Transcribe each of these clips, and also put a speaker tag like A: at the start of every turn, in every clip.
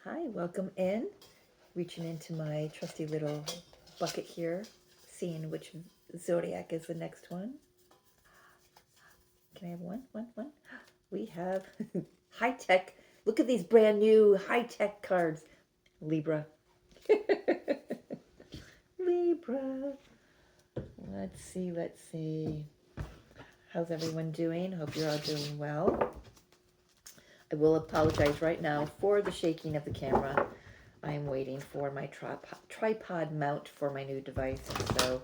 A: Hi, welcome in. Reaching into my trusty little bucket here, seeing which zodiac is the next one. Can I have one? We have high tech. Look at these brand new high tech cards. Libra. Libra. Let's see. How's everyone doing? Hope you're all doing well. I will apologize right now for the shaking of the camera. I am waiting for my tripod mount for my new device, and so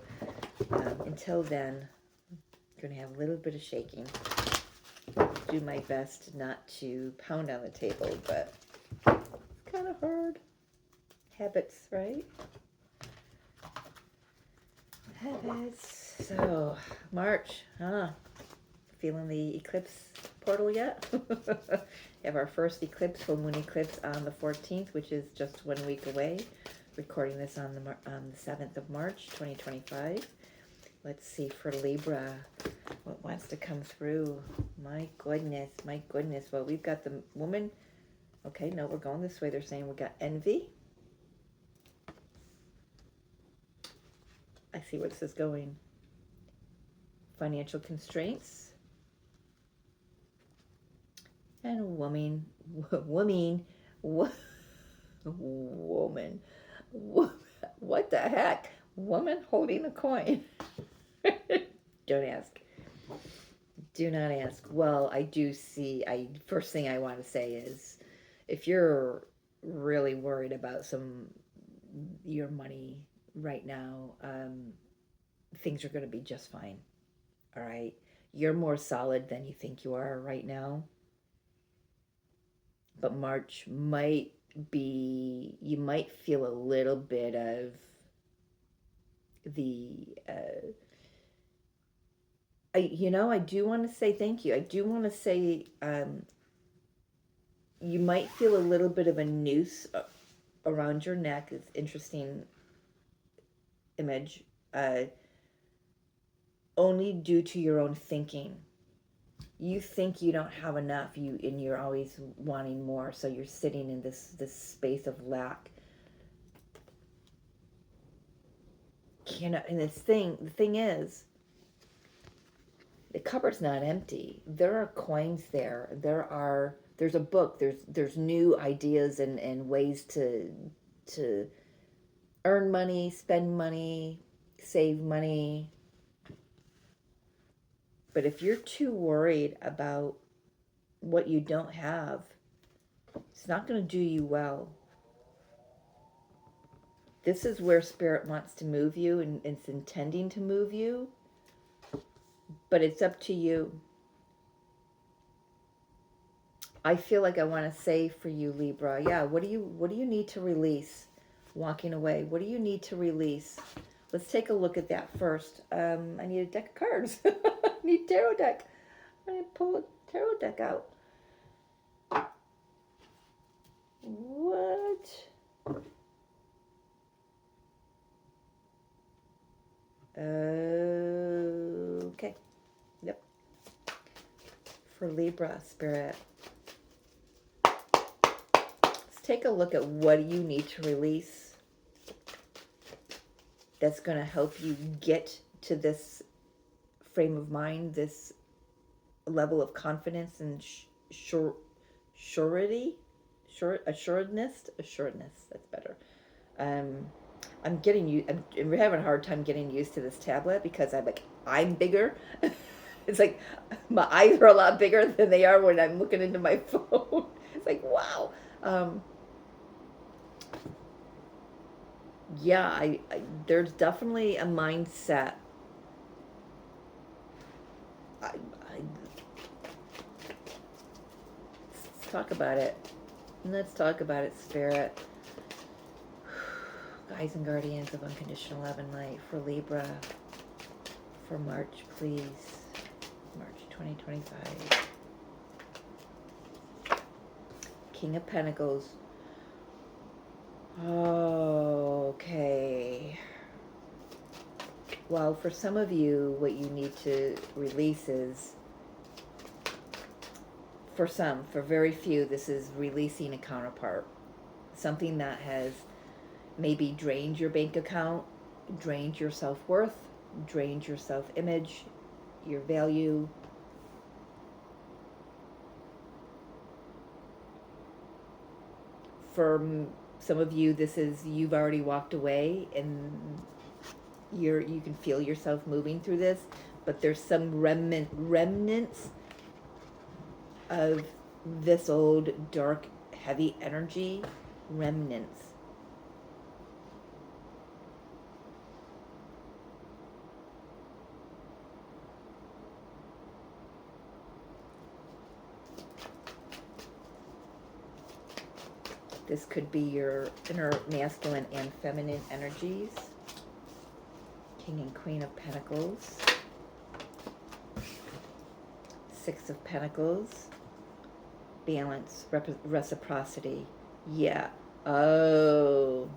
A: until then, I'm going to have a little bit of shaking. Do my best not to pound on the table, but it's kind of hard. Habits, right? Habits. So, March, feeling the eclipse portal yet? Have our first eclipse, full moon eclipse on the 14th, which is just 1 week away. Recording this on the 7th of March, 2025. Let's see for Libra, what wants to come through. My goodness. Well, we've got the woman. Okay, no, we're going this way. They're saying we got envy. I see where this is going. Financial constraints. And woman. What the heck? Woman holding a coin. Don't ask. Do not ask. Well, I do see. First thing I want to say is, if you're really worried about your money right now, things are going to be just fine. All right, you're more solid than you think you are right now. But March might be. You might feel a little bit of the. I do want to say thank you. I do want to say you might feel a little bit of a noose around your neck. It's interesting image. Only due to your own thinking. You think you don't have enough, and you're always wanting more, so you're sitting in this space of lack. And the thing is, the cupboard's not empty. There are coins there. There's a book. There's new ideas and ways to earn money, spend money, save money. But if you're too worried about what you don't have, it's not going to do you well. This is where Spirit wants to move you, and it's intending to move you. But it's up to you. I feel like I want to say for you, Libra, yeah, what do you need to release? Walking away. What do you need to release? Let's take a look at that first. I need a deck of cards. I need a tarot deck. I'm going to pull a tarot deck out. What? Okay. Yep. For Libra, Spirit. Let's take a look at what you need to release that's going to help you get to this frame of mind, this level of confidence and surety, assuredness. That's better. I'm having a hard time getting used to this tablet because I'm bigger. It's like my eyes are a lot bigger than they are when I'm looking into my phone. It's like, wow. Yeah, there's definitely a mindset. Let's talk about it. Spirit. Guides and guardians of unconditional love and light for Libra for March, please. March 2025. King of Pentacles. Okay. Well, for some of you, what you need to release is, for very few, this is releasing a counterpart. something that has maybe drained your bank account, drained your self-worth, drained your self-image, your value. For some of you, this is you've already walked away and you can feel yourself moving through this, but there's some remnants of this old dark heavy energy, remnants. This could be your inner masculine and feminine energies. King and Queen of Pentacles. Six of Pentacles. Balance, reciprocity. Yeah. Oh.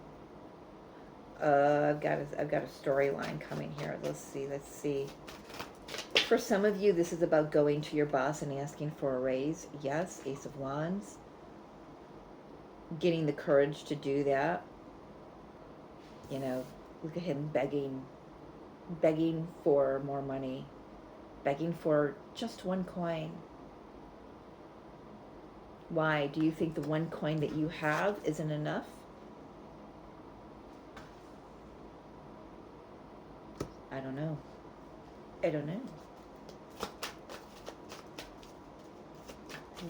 A: I've got a storyline coming here. Let's see. For some of you, this is about going to your boss and asking for a raise. Yes, Ace of Wands. Getting the courage to do that. You know, look at him begging for more money, begging for just one coin. Why? Do you think the one coin that you have isn't enough? I don't know.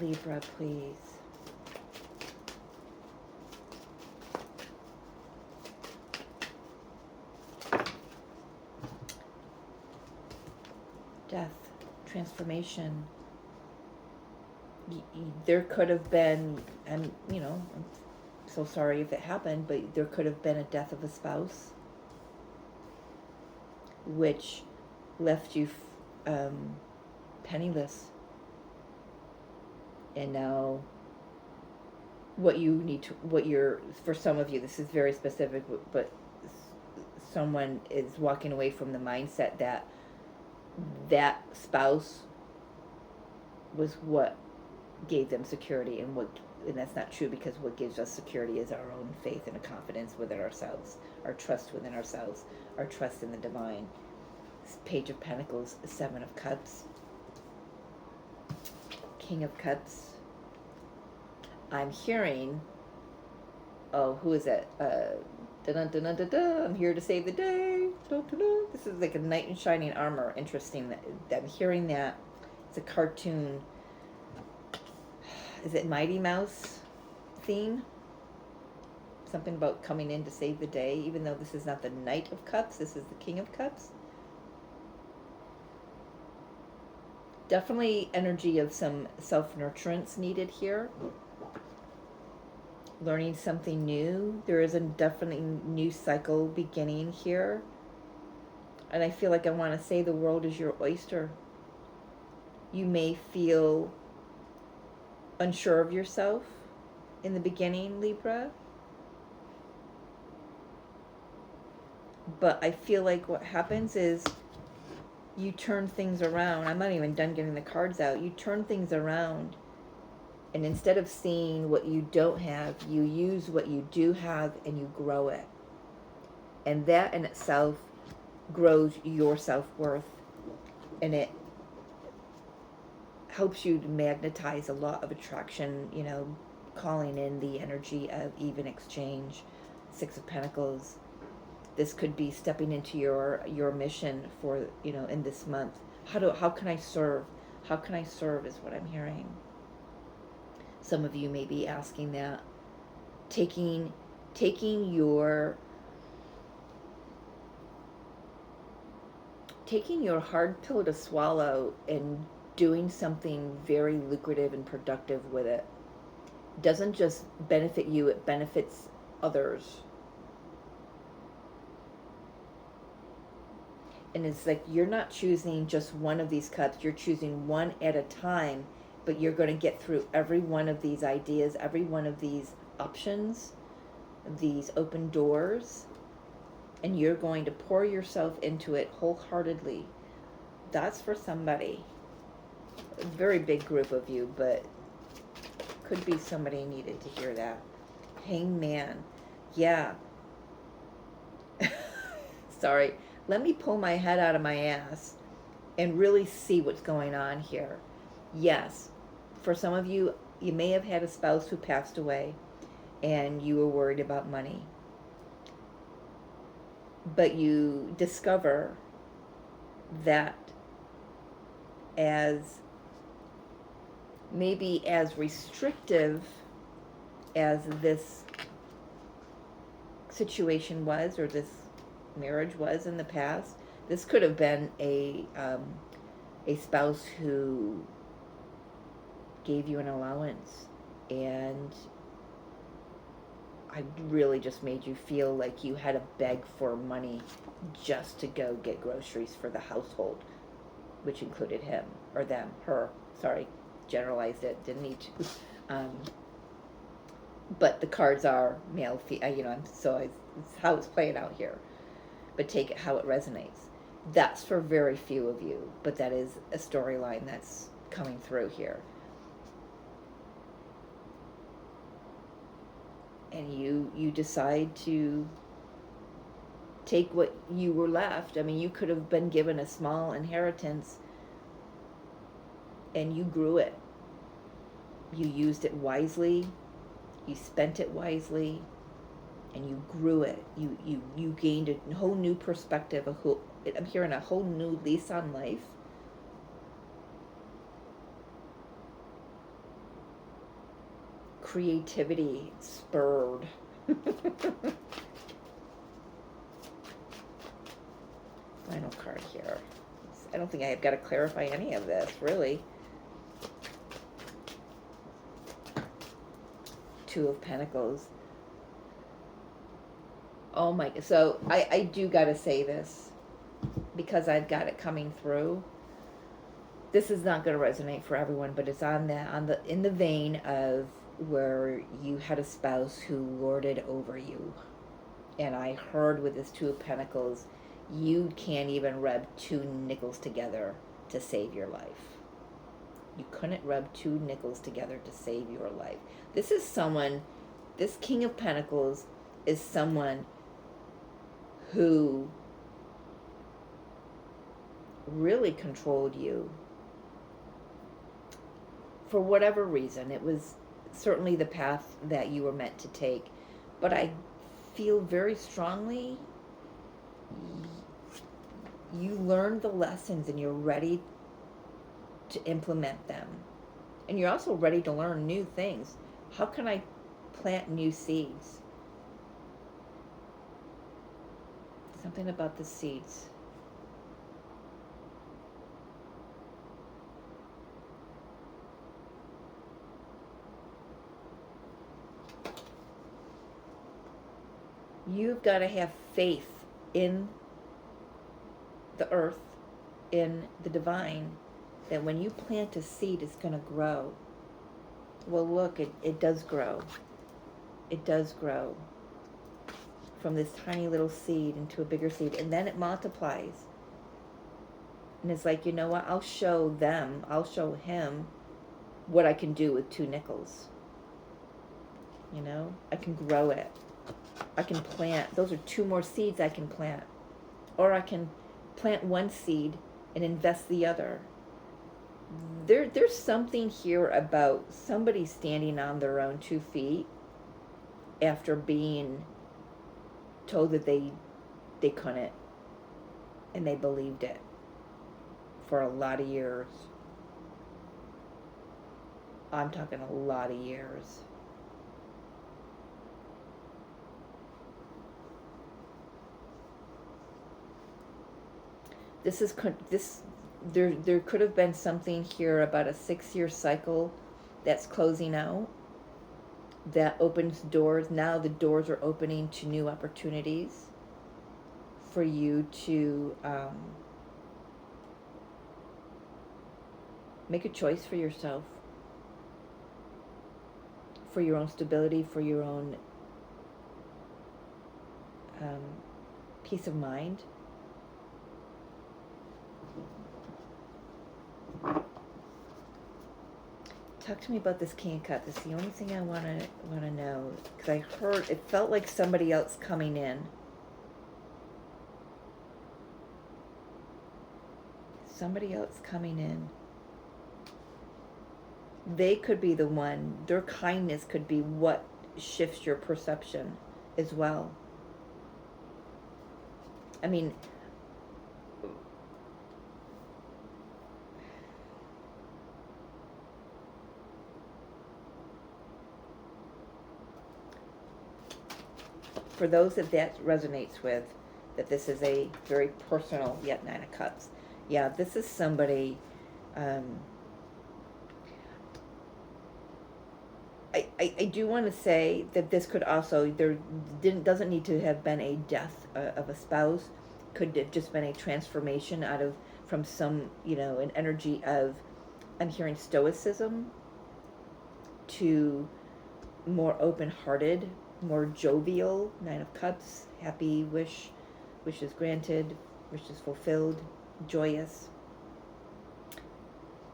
A: Libra, please. Death, transformation. There could have been, and you know, I'm so sorry if it happened, but there could have been a death of a spouse, which left you penniless. And now, for some of you, this is very specific, but someone is walking away from the mindset that spouse was what gave them security, and that's not true, because what gives us security is our own faith and a confidence within ourselves, our trust within ourselves, our trust in the divine. Page of Pentacles, Seven of Cups, King of Cups. I'm hearing, oh, who is that? I'm here to save the day. This is like a knight in shining armor. Interesting that I'm hearing that. It's a cartoon. Is it Mighty Mouse theme? Something about coming in to save the day, even though this is not the Knight of Cups, this is the King of Cups. Definitely energy of some self-nurturance needed here. Learning something new. There is a definitely new cycle beginning here. And I feel like I want to say the world is your oyster. You may feel unsure of yourself in the beginning, Libra. But I feel like what happens is you turn things around. I'm not even done getting the cards out. You turn things around, and instead of seeing what you don't have, you use what you do have and you grow it. And that in itself grows your self-worth, and it helps you to magnetize a lot of attraction, you know, calling in the energy of even exchange. Six of Pentacles. This could be stepping into your mission for, you know, in this month. How can I serve? How can I serve is what I'm hearing. Some of you may be asking that. Taking your hard pill to swallow and doing something very lucrative and productive with it. Doesn't just benefit you, it benefits others. And it's like you're not choosing just one of these cups, you're choosing one at a time, but you're going to get through every one of these ideas, every one of these options, these open doors, and you're going to pour yourself into it wholeheartedly. That's for somebody. A very big group of you, but could be somebody needed to hear that. Hangman. Yeah. Sorry. Let me pull my head out of my ass and really see what's going on here. Yes. For some of you, you may have had a spouse who passed away and you were worried about money. But you discover that as maybe as restrictive as this situation was, or this marriage was in the past, this could have been a spouse who gave you an allowance and I really just made you feel like you had to beg for money just to go get groceries for the household, which included him or them, her. Sorry, generalized it. Didn't need to. But the cards are male, so it's how it's playing out here. But take it how it resonates. That's for very few of you, but that is a storyline that's coming through here. And you decide to take what you were left. I mean, you could have been given a small inheritance and you grew it. You used it wisely, you spent it wisely, and you grew it. You gained a whole new perspective, I'm hearing a whole new lease on life. Creativity spurred. Final card here. I don't think I've got to clarify any of this, really. Two of Pentacles. Oh my, so I do got to say this because I've got it coming through. This is not going to resonate for everyone, but it's in the vein of where you had a spouse who lorded over you. And I heard with this Two of Pentacles, you can't even rub two nickels together to save your life. You couldn't rub two nickels together to save your life. This King of Pentacles is someone who really controlled you. For whatever reason, it was certainly the path that you were meant to take. But I feel very strongly you learned the lessons and you're ready to implement them. And you're also ready to learn new things. How can I plant new seeds? Something about the seeds. You've got to have faith in the earth, in the divine, that when you plant a seed, it's going to grow. Well, look, it does grow. It does grow from this tiny little seed into a bigger seed, and then it multiplies. And it's like, you know what? I'll show him what I can do with two nickels. You know, I can grow it. I can plant. Those are two more seeds I can plant. Or I can plant one seed and invest the other. There's something here about somebody standing on their own 2 feet after being told that they couldn't, and they believed it for a lot of years. I'm talking a lot of years. There could have been something here about a 6-year cycle that's closing out, that opens doors. Now the doors are opening to new opportunities for you to make a choice for yourself, for your own stability, for your own peace of mind. Talk to me about this King of Cups. It's the only thing I want to know, because I heard it felt like somebody else coming in. Somebody else coming in. They could be the one. Their kindness could be what shifts your perception as well. I mean, for those that resonates with, that this is a very personal yet Nine of Cups. Yeah, this is somebody. I do want to say that this could also, doesn't need to have been a death of a spouse. Could have just been a transformation from some, an energy of, I'm hearing stoicism, to more open-hearted, more jovial. Nine of Cups, happy, wishes granted, wishes fulfilled, joyous.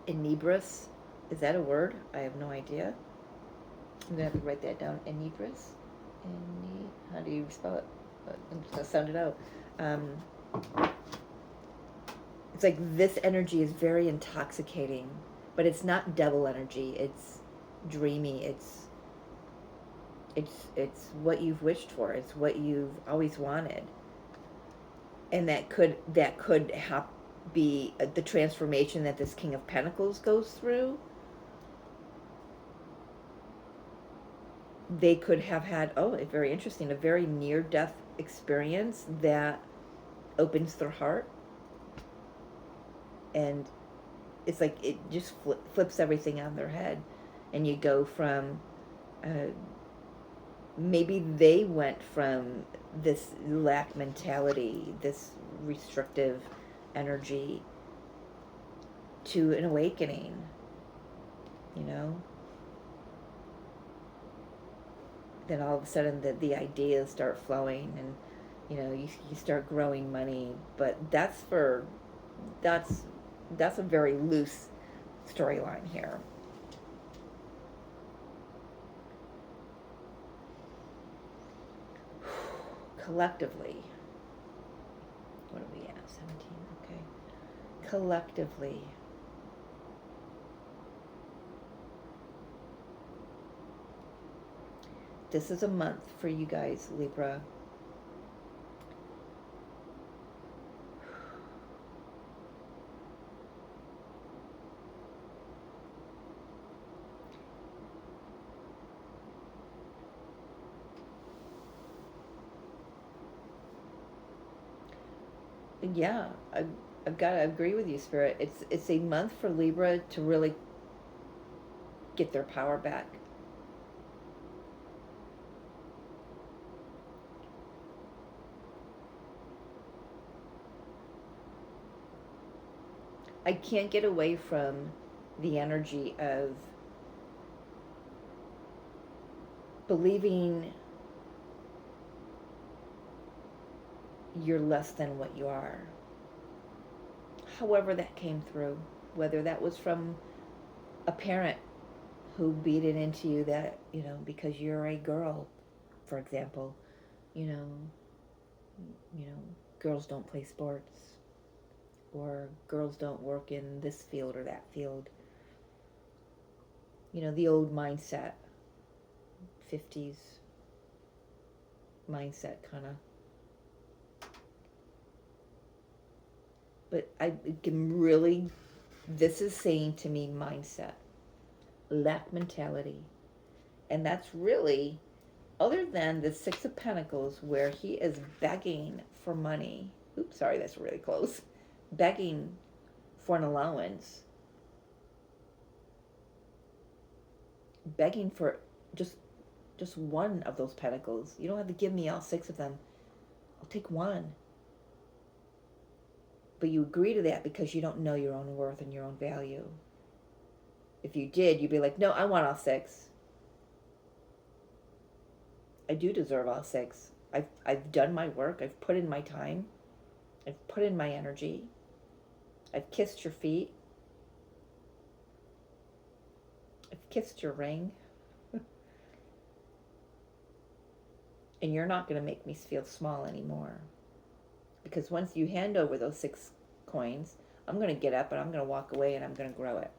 A: Inebrious, is that a word? I have no idea. I'm going to have to write that down. Inebrious? How do you spell it? I'm just going to sound it out. It's like this energy is very intoxicating, but it's not devil energy. It's dreamy. It's what you've wished for. It's what you've always wanted. And that could be the transformation that this King of Pentacles goes through. They could have had, very interesting, a very near-death experience that opens their heart. And it's like it just flips everything on their head. And you go from, maybe they went from this lack mentality, this restrictive energy, to an awakening, Then all of a sudden the ideas start flowing, and you start growing money. But that's a very loose storyline here. Collectively, what are we at? 17. Okay. Collectively, this is a month for you guys, Libra. Yeah, I've got to agree with you, Spirit. It's a month for Libra to really get their power back. I can't get away from the energy of believing you're less than what you are. However that came through, whether that was from a parent who beat it into you that, because you're a girl, for example, girls don't play sports, or girls don't work in this field or that field. The old mindset, 50s mindset kind of. But I can really, this is saying to me mindset, lack mentality. And that's really, other than the Six of Pentacles, where he is begging for money. Oops, sorry, that's really close. Begging for an allowance. Begging for just one of those pentacles. You don't have to give me all six of them. I'll take one. But you agree to that because you don't know your own worth and your own value. If you did, you'd be like, no, I want all six. I do deserve all six. I've done my work. I've put in my time. I've put in my energy. I've kissed your feet. I've kissed your ring. And you're not going to make me feel small anymore. Because once you hand over those 6 coins, I'm going to get up and I'm going to walk away and I'm going to grow it.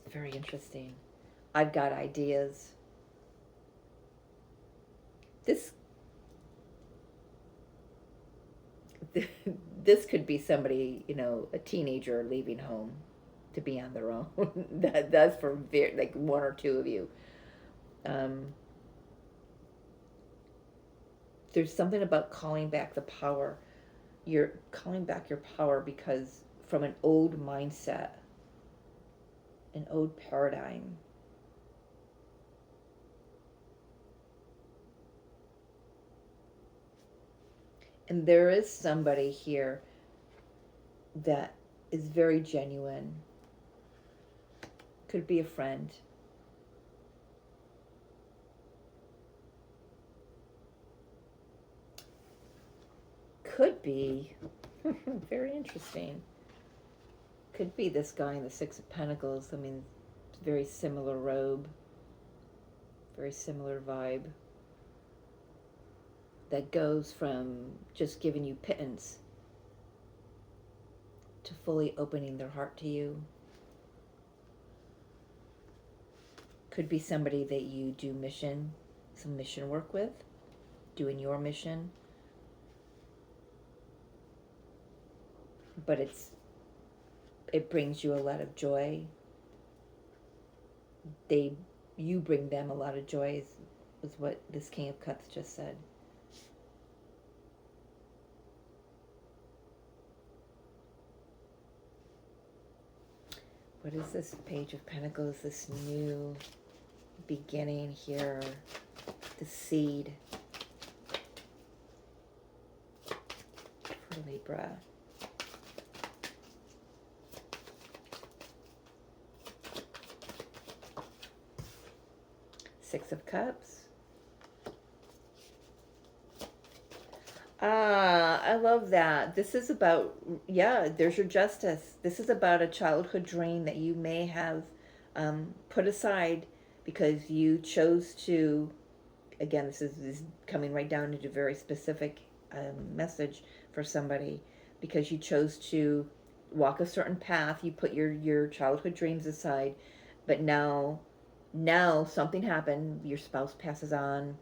A: It's very interesting. I've got ideas. This could be somebody, a teenager leaving home to be on their own. That's for like 1 or 2 of you. There's something about calling back the power. You're calling back your power because from an old mindset, an old paradigm. And there is somebody here that is very genuine. Could be a friend. Could be, very interesting. Could be this guy in the 6 of Pentacles. I mean, very similar robe. Very similar vibe. That goes from just giving you pittance to fully opening their heart to you. Could be somebody that you do some mission work with, doing your mission. But it brings you a lot of joy. You bring them a lot of joy, is what this King of Cups just said. What is this Page of Pentacles, this new beginning here, the seed for Libra? Six of Cups. I love that. This is about, there's your justice. This is about a childhood dream that you may have put aside because you chose to, again, this is coming right down into a very specific message for somebody, because you chose to walk a certain path. You put your childhood dreams aside, but now something happened. Your spouse passes on.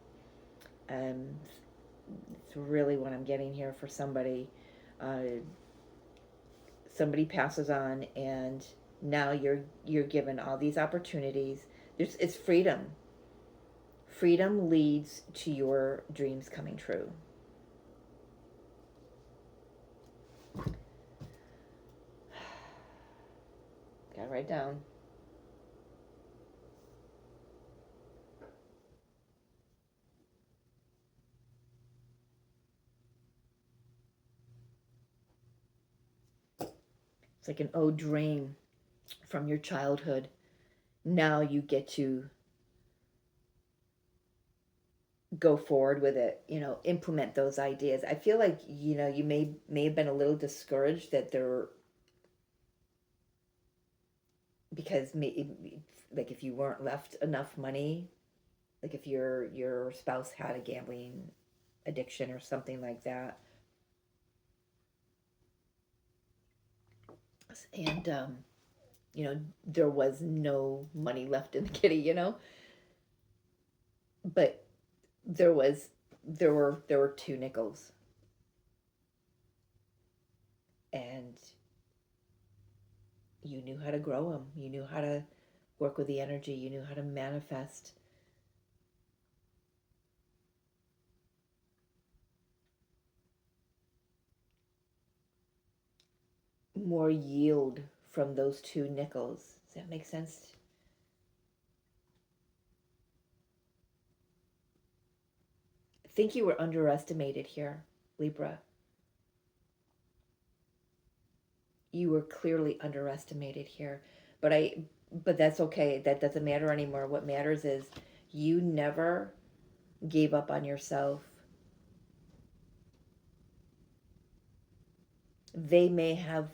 A: It's really what I'm getting here for somebody. Somebody passes on, and now you're given all these opportunities. It's freedom. Freedom leads to your dreams coming true. Gotta write down. It's like an old dream from your childhood. Now you get to go forward with it, implement those ideas. I feel like, you may have been a little discouraged that because like if you weren't left enough money, like if your spouse had a gambling addiction or something like that. And, there was no money left in the kitty, but there were 2 nickels, and you knew how to grow them. You knew how to work with the energy. You knew how to manifest. More yield from those 2 nickels. Does that make sense? I think you were underestimated here, Libra. You were clearly underestimated here. But that's okay. That doesn't matter anymore. What matters is you never gave up on yourself. They may have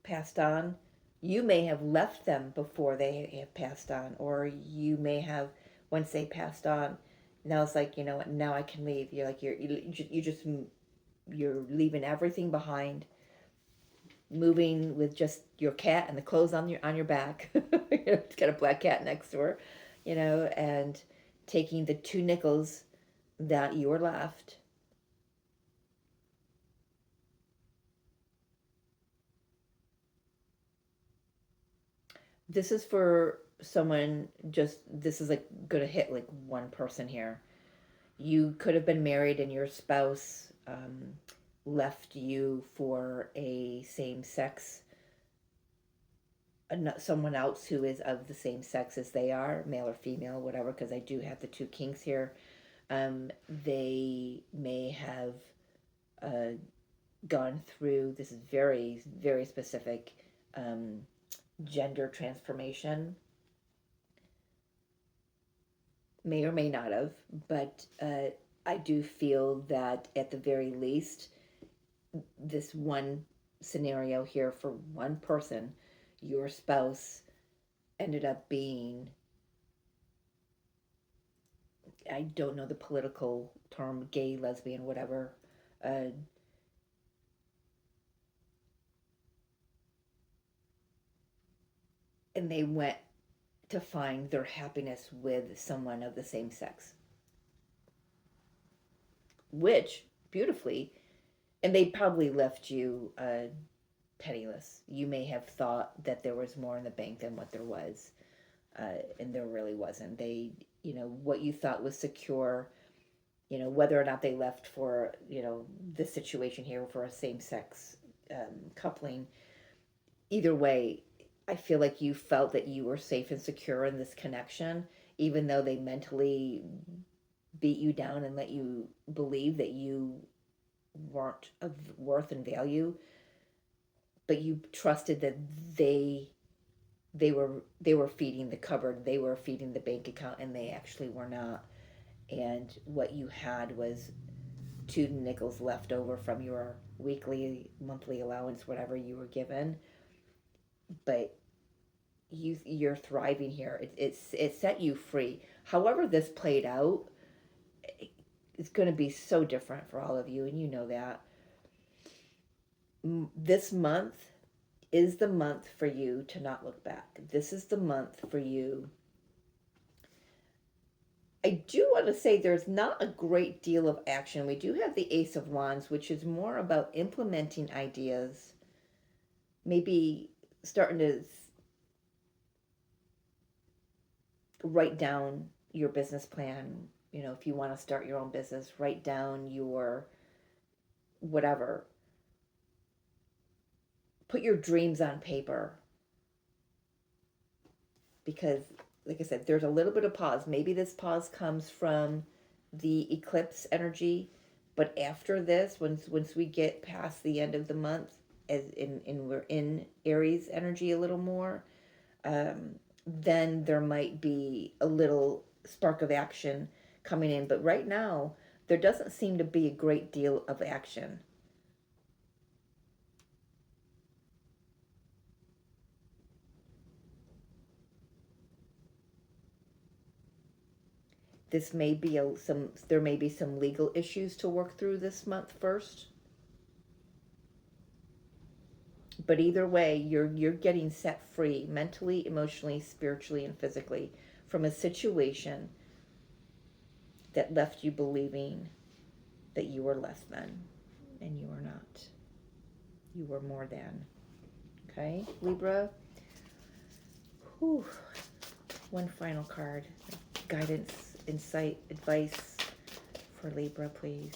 A: passed on, you may have left them before they have passed on, or you may have, once they passed on, now it's like, you know what, now I can leave. You're like, you're leaving everything behind, moving with just your cat and the clothes on your back. It's got a black cat next to her, and taking the 2 nickels that you were left. This is for someone, this is like gonna hit like one person here. You could have been married and your spouse left you for a same sex, someone else who is of the same sex as they are, male or female, whatever, because I do have the 2 kinks here. They may have uh, gone through, this is very, very specific, gender transformation. May or may not have, but I do feel that at the very least, this one scenario here for one person, your spouse ended up being, I don't know the political term, gay, lesbian, whatever. Uh, and they went to find their happiness with someone of the same sex, which beautifully, and they probably left you penniless. You may have thought that there was more in the bank than what there was, and there really wasn't. They, what you thought was secure, whether or not they left for, this situation here for a same sex coupling, either way, I feel like you felt that you were safe and secure in this connection, even though they mentally beat you down and let you believe that you weren't of worth and value, but you trusted that they were feeding the cupboard, they were feeding the bank account, and they actually were not. And what you had was 2 nickels left over from your weekly, monthly allowance, whatever you were given. But you're thriving here. It set you free. However this played out, it's going to be so different for all of you, and you know that. This month is the month for you to not look back. This is the month for you. I do want to say there's not a great deal of action. We do have the Ace of Wands, which is more about implementing ideas, maybe starting to write down your business plan. If you want to start your own business, write down your whatever. Put your dreams on paper. Because, like I said, there's a little bit of pause. Maybe this pause comes from the eclipse energy, but after this, once we get past the end of the month, we're in Aries energy a little more, then there might be a little spark of action coming in. But right now, there doesn't seem to be a great deal of action. There may be some legal issues to work through this month first. But either way, you're getting set free mentally, emotionally, spiritually, and physically from a situation that left you believing that you were less than, and you are not. You were more than. Okay, Libra. Whew. One final card. Guidance, insight, advice for Libra, please.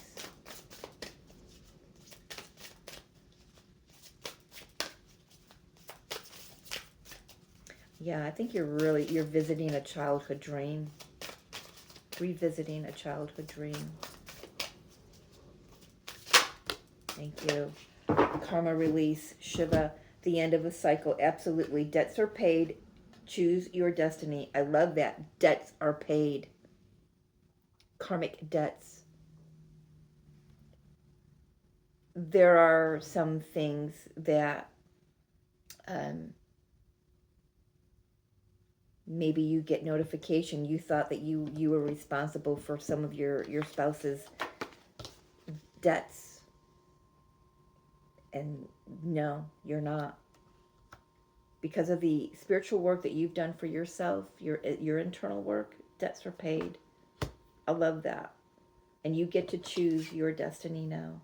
A: Yeah, I think you're visiting a childhood dream. Revisiting a childhood dream. Thank you. Karma release, Shiva, the end of a cycle. Absolutely. Debts are paid. Choose your destiny. I love that. Debts are paid. Karmic debts. There are some things that Maybe you get notification. You thought that you were responsible for some of your spouse's debts, and no, you're not. Because of the spiritual work that you've done for yourself, your internal work, debts are paid. I love that. And you get to choose your destiny now.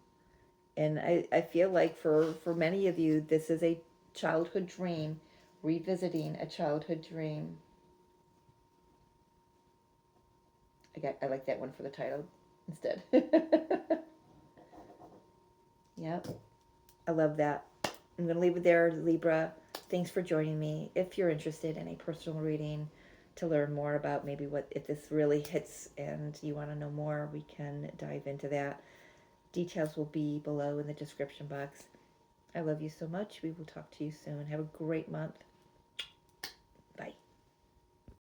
A: And I feel like for many of you, this is a childhood dream, revisiting a childhood dream. I like that one for the title instead. Yep, I love that. I'm going to leave it there, Libra. Thanks for joining me. If you're interested in a personal reading to learn more about maybe what, if this really hits and you want to know more, we can dive into that. Details will be below in the description box. I love you so much. We will talk to you soon. Have a great month.